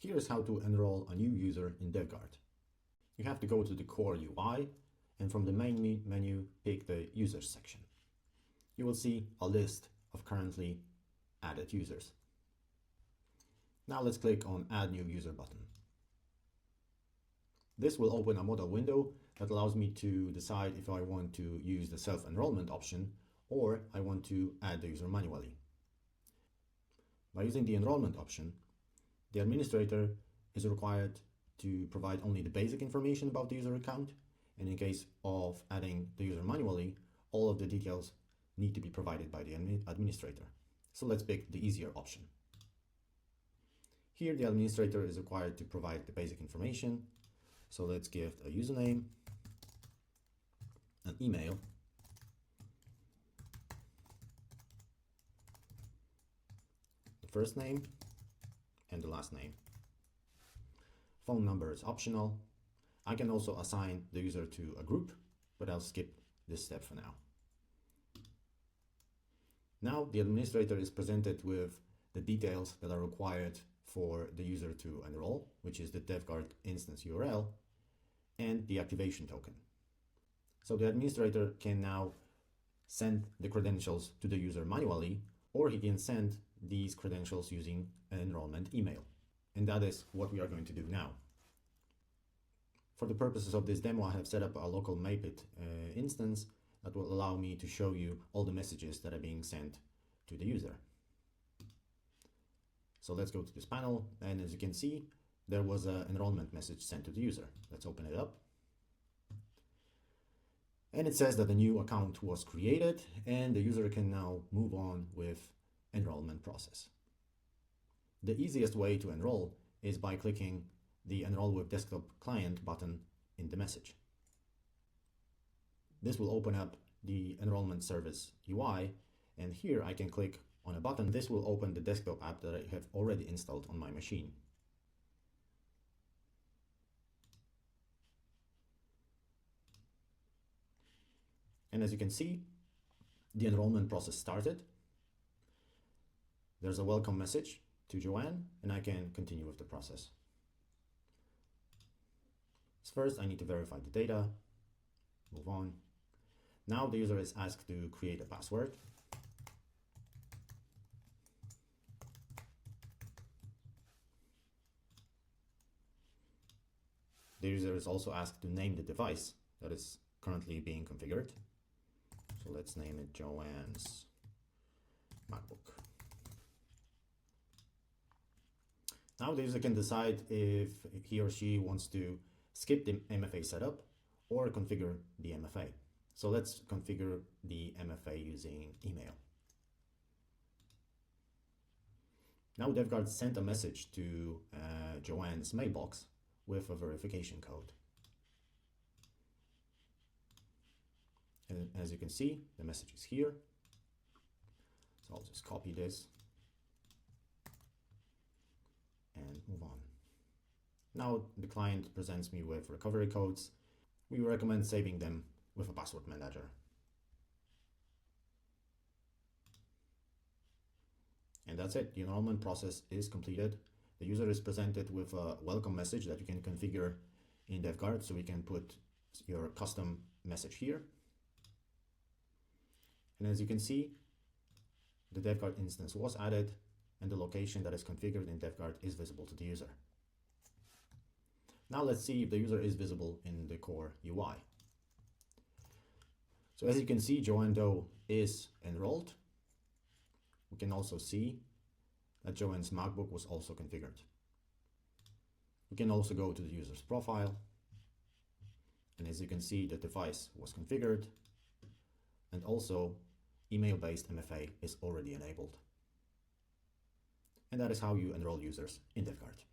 Here's how to enroll a new user in Defguard. You have to go to the core UI and from the main menu, pick the users section. You will see a list of currently added users. Now let's click on Add New User button. This will open a modal window that allows me to decide if I want to use the self-enrollment option or I want to add the user manually. By using the enrollment option, the administrator is required to provide only the basic information about the user account, and in case of adding the user manually, all of the details need to be provided by the administrator. So let's pick the easier option. Here the administrator is required to provide the basic information. So let's give a username, an email, the first name and the last name. Phone number is optional. I can also assign the user to a group, but I'll skip this step for now. Now the administrator is presented with the details that are required for the user to enroll, which is the Defguard instance URL and the activation token. So the administrator can now send the credentials to the user manually, or he can send these credentials using an enrollment email. And that is what we are going to do now. For the purposes of this demo, I have set up a local Mapit instance that will allow me to show you all the messages that are being sent to the user. So let's go to this panel, and as you can see, there was an enrollment message sent to the user. Let's open it up. And it says that a new account was created and the user can now move on with enrollment process. The easiest way to enroll is by clicking the Enroll with Desktop Client button in the message. This will open up the enrollment service UI, and here I can click on a button. This will open the desktop app that I have already installed on my machine. And as you can see, the enrollment process started. There's a welcome message to Joanne, and I can continue with the process. First, I need to verify the data, move on. Now the user is asked to create a password. The user is also asked to name the device that is currently being configured. So let's name it Joanne's MacBook. Now the user can decide if he or she wants to skip the MFA setup or configure the MFA. So let's configure the MFA using email. Now Defguard sent a message to Joanne's mailbox with a verification code. And as you can see, the message is here. So I'll just copy this and move on. Now the client presents me with recovery codes. We recommend saving them with a password manager. And that's it. The enrollment process is completed. The user is presented with a welcome message that you can configure in Defguard. So we can put your custom message here. And as you can see, the Defguard instance was added and the location that is configured in Defguard is visible to the user. Now let's see if the user is visible in the core UI. So as you can see, Joanne Doe is enrolled. We can also see that Joanne's MacBook was also configured. We can also go to the user's profile. And as you can see, the device was configured. And also, email-based MFA is already enabled. And that is how you enroll users in Defguard.